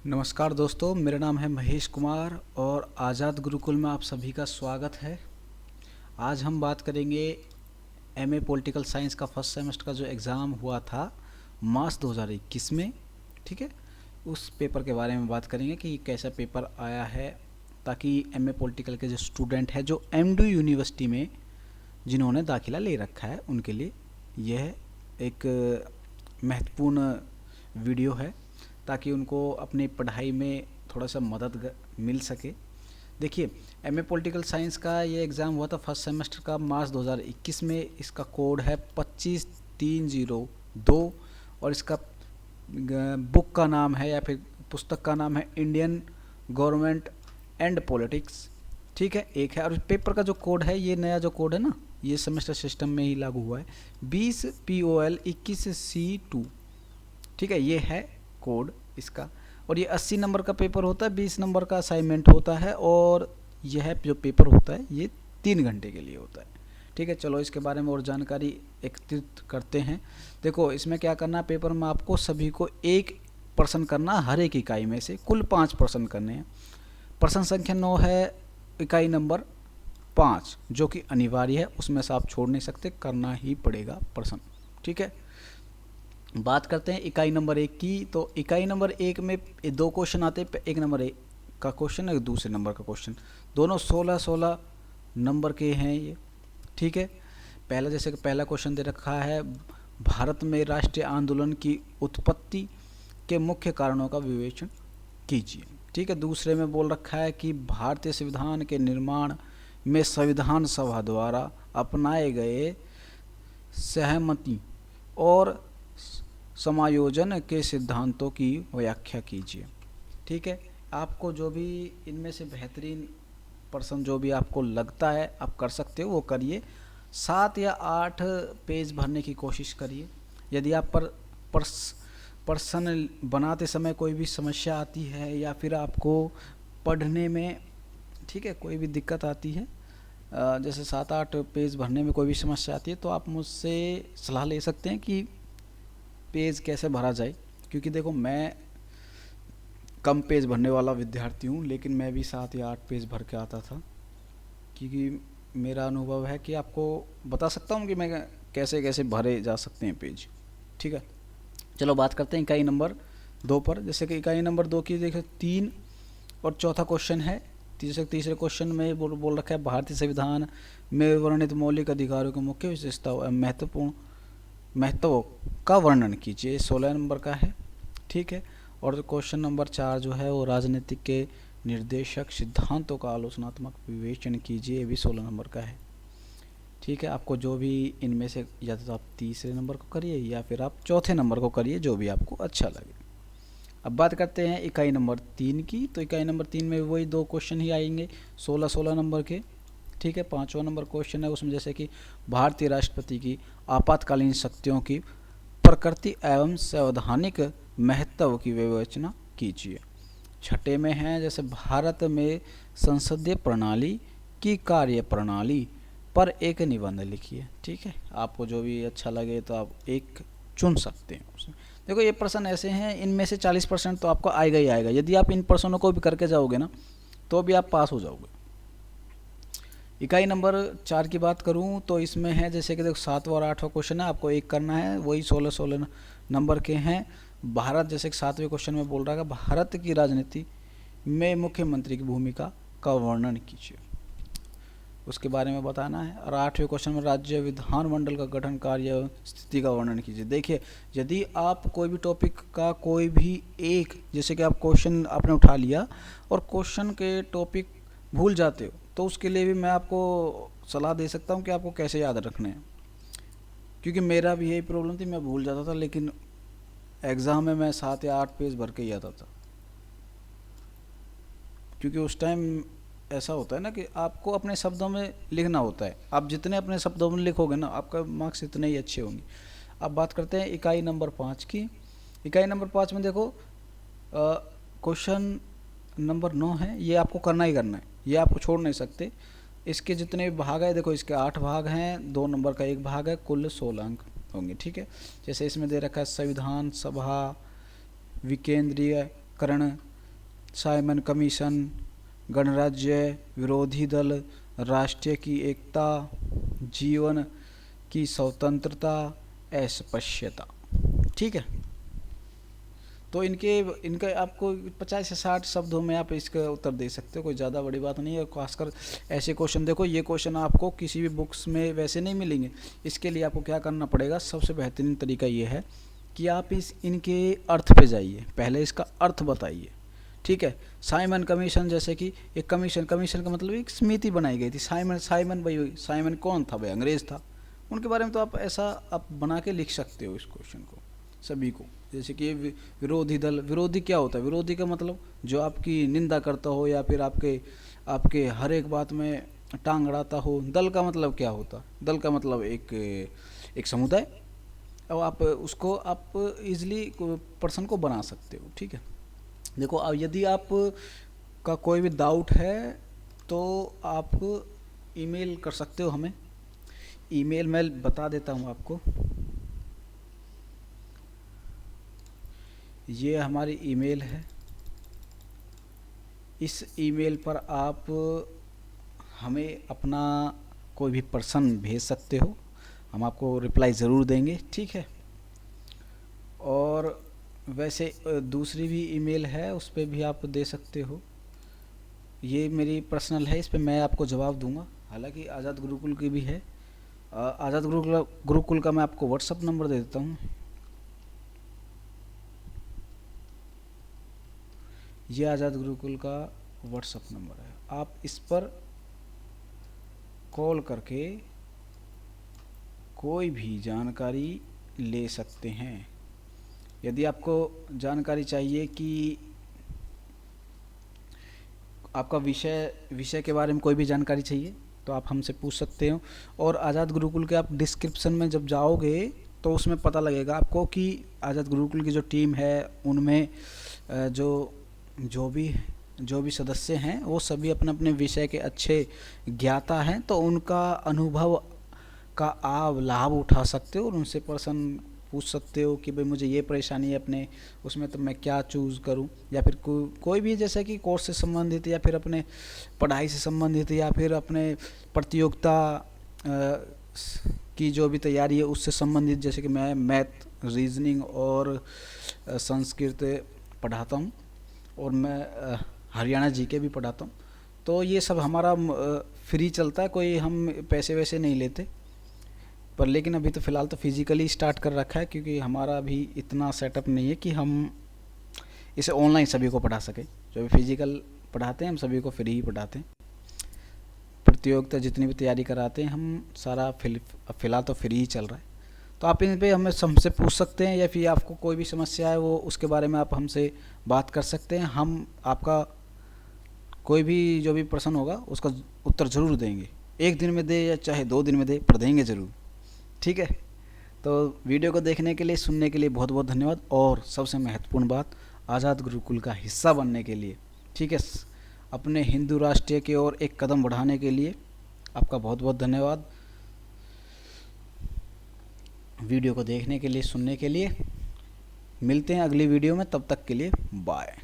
नमस्कार दोस्तों, मेरा नाम है महेश कुमार और आज़ाद गुरुकुल में आप सभी का स्वागत है। आज हम बात करेंगे एमए पॉलिटिकल साइंस का फर्स्ट सेमेस्टर का जो एग्ज़ाम हुआ था मार्च 2021 में। ठीक है, उस पेपर के बारे में बात करेंगे कि कैसा पेपर आया है, ताकि एमए पॉलिटिकल के जो स्टूडेंट हैं जो एमडू यूनिवर्सिटी में जिन्होंने दाखिला ले रखा है उनके लिए यह एक महत्वपूर्ण वीडियो है, ताकि उनको अपनी पढ़ाई में थोड़ा सा मदद मिल सके। देखिए, एमए पॉलिटिकल साइंस का ये एग्ज़ाम हुआ था फर्स्ट सेमेस्टर का मार्च 2021 में। इसका कोड है 25302 और इसका बुक का नाम है या फिर पुस्तक का नाम है इंडियन गवर्नमेंट एंड पॉलिटिक्स। ठीक है, एक है। और पेपर का जो कोड है, ये नया जो कोड है ना, ये सेमेस्टर सिस्टम में ही लागू हुआ है, 20 POL 21 C2। ठीक है, ये है कोड इसका। और ये 80 नंबर का पेपर होता है, 20 नंबर का असाइनमेंट होता है और यह जो पेपर होता है ये 3 घंटे के लिए होता है। ठीक है, चलो इसके बारे में और जानकारी एकत्रित करते हैं। देखो, इसमें क्या करना है, पेपर में आपको सभी को एक प्रश्न करना, हर एक इकाई में से कुल 5 प्रश्न करने हैं। प्रश्न संख्या 9 है इकाई नंबर 5, जो कि अनिवार्य है, उसमें से आप छोड़ नहीं सकते, करना ही पड़ेगा प्रश्न। ठीक है, बात करते हैं इकाई नंबर 1 की। तो इकाई नंबर 1 में 2 क्वेश्चन आते हैं, एक नंबर 1 का क्वेश्चन और दूसरे नंबर का क्वेश्चन। दोनों 16-16 नंबर के हैं ये। ठीक है, पहला जैसे कि पहला क्वेश्चन दे रखा है, भारत में राष्ट्रीय आंदोलन की उत्पत्ति के मुख्य कारणों का विवेचन कीजिए। ठीक है, दूसरे में बोल रखा है कि भारतीय संविधान के निर्माण में संविधान सभा द्वारा अपनाए गए सहमति और समायोजन के सिद्धांतों की व्याख्या कीजिए। ठीक है, आपको जो भी इनमें से बेहतरीन प्रश्न जो भी आपको लगता है आप कर सकते हो वो करिए। 7 या 8 पेज भरने की कोशिश करिए। यदि आप प्रश्न बनाते समय कोई भी समस्या आती है या फिर आपको पढ़ने में, ठीक है, कोई भी दिक्कत आती है, जैसे 7-8 पेज भरने में कोई भी समस्या आती है, तो आप मुझसे सलाह ले सकते हैं कि पेज कैसे भरा जाए। क्योंकि देखो, मैं कम पेज भरने वाला विद्यार्थी हूँ, लेकिन मैं भी 7 या 8 पेज भर के आता था, क्योंकि मेरा अनुभव है कि आपको बता सकता हूँ कि मैं कैसे कैसे भरे जा सकते हैं पेज। ठीक है, चलो बात करते हैं इकाई नंबर 2 पर। जैसे कि इकाई नंबर 2 की देखो 3 और चौथा क्वेश्चन है। तीसरे क्वेश्चन में बोल रखा है, भारतीय संविधान में वर्णित मौलिक अधिकारों की मुख्य विशेषता महत्वपूर्ण महत्व का वर्णन कीजिए, 16 नंबर का है। ठीक है, और क्वेश्चन नंबर 4 जो है वो राजनीतिक के निर्देशक सिद्धांतों का आलोचनात्मक विवेचन कीजिए, ये भी 16 नंबर का है। ठीक है, आपको जो भी इनमें से, या तो आप तीसरे नंबर को करिए या फिर आप चौथे नंबर को करिए, जो भी आपको अच्छा लगे। अब बात करते हैं इकाई नंबर 3 की। तो इकाई नंबर 3 में वही 2 क्वेश्चन ही आएंगे, 16-16 नंबर के। ठीक है, 5वां नंबर क्वेश्चन है उसमें, जैसे कि भारतीय राष्ट्रपति की आपातकालीन शक्तियों की प्रकृति एवं संवैधानिक महत्व की विवेचना कीजिए। छठे में है, जैसे भारत में संसदीय प्रणाली की कार्य प्रणाली पर एक निबंध लिखिए। ठीक है, आपको जो भी अच्छा लगे तो आप एक चुन सकते हैं उसमें। देखो, ये प्रश्न ऐसे हैं, इनमें से 40% तो आपको आएगा ही आएगा। यदि आप इन प्रश्नों को भी करके जाओगे ना, तो भी आप पास हो जाओगे। इकाई नंबर 4 की बात करूं तो इसमें है, जैसे कि देखो 7वां और 8वां क्वेश्चन है, आपको एक करना है, वही 16-16 नंबर के हैं। भारत, जैसे कि 7वें क्वेश्चन में बोल रहा है, भारत की राजनीति में मुख्यमंत्री की भूमिका का वर्णन कीजिए, उसके बारे में बताना है। और 8वें क्वेश्चन में राज्य विधानमंडल का गठन कार्य स्थिति का वर्णन कीजिए। देखिए, यदि आप कोई भी टॉपिक का कोई भी एक, जैसे कि आप क्वेश्चन आपने उठा लिया और क्वेश्चन के टॉपिक भूल जाते हो, तो उसके लिए भी मैं आपको सलाह दे सकता हूँ कि आपको कैसे याद रखने हैं। क्योंकि मेरा भी यही प्रॉब्लम थी, मैं भूल जाता था, लेकिन एग्ज़ाम में मैं 7 या 8 पेज भर के ही आता था। क्योंकि उस टाइम ऐसा होता है ना कि आपको अपने शब्दों में लिखना होता है, आप जितने अपने शब्दों में लिखोगे ना, आपका मार्क्स इतने ही अच्छे होंगे। अब बात करते हैं इकाई नंबर 5 की। इकाई नंबर 5 में देखो, क्वेश्चन नंबर 9 है, ये आपको करना ही करना है, ये आपको छोड़ नहीं सकते। इसके जितने भी भाग है, देखो इसके 8 भाग हैं, 2 नंबर का एक भाग है, कुल 16 अंक होंगे। ठीक है, जैसे इसमें दे रखा है संविधान सभा विकेंद्रीयकरण, साइमन कमीशन, गणराज्य, विरोधी दल, राष्ट्र की एकता, जीवन की स्वतंत्रता, अस्पृश्यता। ठीक है, तो इनके आपको 50 से 60 शब्दों में आप इसका उत्तर दे सकते हो, कोई ज़्यादा बड़ी बात नहीं है। खासकर ऐसे क्वेश्चन, देखो ये क्वेश्चन आपको किसी भी बुक्स में वैसे नहीं मिलेंगे। इसके लिए आपको क्या करना पड़ेगा, सबसे बेहतरीन तरीका ये है कि आप इनके अर्थ पे जाइए, पहले इसका अर्थ बताइए। ठीक है, साइमन कमीशन, जैसे कि एक कमीशन का मतलब एक समिति बनाई गई थी। साइमन भाई, साइमन कौन था भाई, अंग्रेज़ था। उनके बारे में तो आप ऐसा आप बना के लिख सकते हो इस क्वेश्चन को सभी को। जैसे कि विरोधी दल, विरोधी क्या होता है, विरोधी का मतलब जो आपकी निंदा करता हो या फिर आपके हर एक बात में टांग अड़ाता हो। दल का मतलब क्या होता, दल का मतलब एक समुदाय। अब आप उसको आप इजीली पर्सन को बना सकते हो। ठीक है, देखो अब यदि आप का कोई भी डाउट है तो आप ईमेल कर सकते हो हमें। ईमेल मैं बता देता हूँ आपको, ये हमारी ईमेल है। इस ईमेल पर आप हमें अपना कोई भी पर्सन भेज सकते हो, हम आपको रिप्लाई ज़रूर देंगे। ठीक है, और वैसे दूसरी भी ईमेल है, उस पर भी आप दे सकते हो। ये मेरी पर्सनल है, इस पर मैं आपको जवाब दूंगा। हालांकि आज़ाद गुरुकुल की भी है। आज़ाद गुरुकुल का मैं आपको व्हाट्सअप नंबर दे देता हूँ। ये आज़ाद गुरुकुल का व्हाट्सअप नंबर है, आप इस पर कॉल करके कोई भी जानकारी ले सकते हैं। यदि आपको जानकारी चाहिए कि आपका विषय के बारे में कोई भी जानकारी चाहिए तो आप हमसे पूछ सकते हो। और आज़ाद गुरुकुल के आप डिस्क्रिप्शन में जब जाओगे तो उसमें पता लगेगा आपको कि आज़ाद गुरुकुल की जो टीम है उनमें जो भी सदस्य हैं वो सभी अपने अपने विषय के अच्छे ज्ञाता हैं, तो उनका अनुभव का आप लाभ उठा सकते हो और उनसे पर्सन पूछ सकते हो कि भाई मुझे ये परेशानी है अपने उसमें, तो मैं क्या चूज़ करूं। या फिर कोई भी जैसे कि कोर्स से संबंधित या फिर अपने पढ़ाई से संबंधित या फिर अपने प्रतियोगिता की जो भी तैयारी है उससे संबंधित, जैसे कि मैं मैथ, रीजनिंग और संस्कृत पढ़ाता हूं और मैं हरियाणा जीके भी पढ़ाता हूं। तो ये सब हमारा फ्री चलता है, कोई हम पैसे वैसे नहीं लेते। पर लेकिन अभी तो फ़िलहाल तो फिज़िकली स्टार्ट कर रखा है, क्योंकि हमारा अभी इतना सेटअप नहीं है कि हम इसे ऑनलाइन सभी को पढ़ा सकें। जो भी फिज़िकल पढ़ाते हैं हम सभी को फ्री ही पढ़ाते हैं। प्रतियोगिता जितनी भी तैयारी कराते हैं हम सारा फ़िलहाल तो फ्री ही चल रहा है। तो आप इन पे हमसे पूछ सकते हैं, या फिर आपको कोई भी समस्या है वो उसके बारे में आप हमसे बात कर सकते हैं। हम आपका कोई भी जो भी प्रश्न होगा उसका उत्तर ज़रूर देंगे, 1 दिन में दे या चाहे 2 दिन में दे, पर देंगे ज़रूर। ठीक है, तो वीडियो को देखने के लिए, सुनने के लिए बहुत बहुत धन्यवाद। और सबसे महत्वपूर्ण बात, आज़ाद गुरुकुल का हिस्सा बनने के लिए, ठीक है, अपने हिंदू राष्ट्रीय की ओर एक कदम बढ़ाने के लिए आपका बहुत बहुत धन्यवाद। वीडियो को देखने के लिए, सुनने के लिए। मिलते हैं अगली वीडियो में, तब तक के लिए बाय।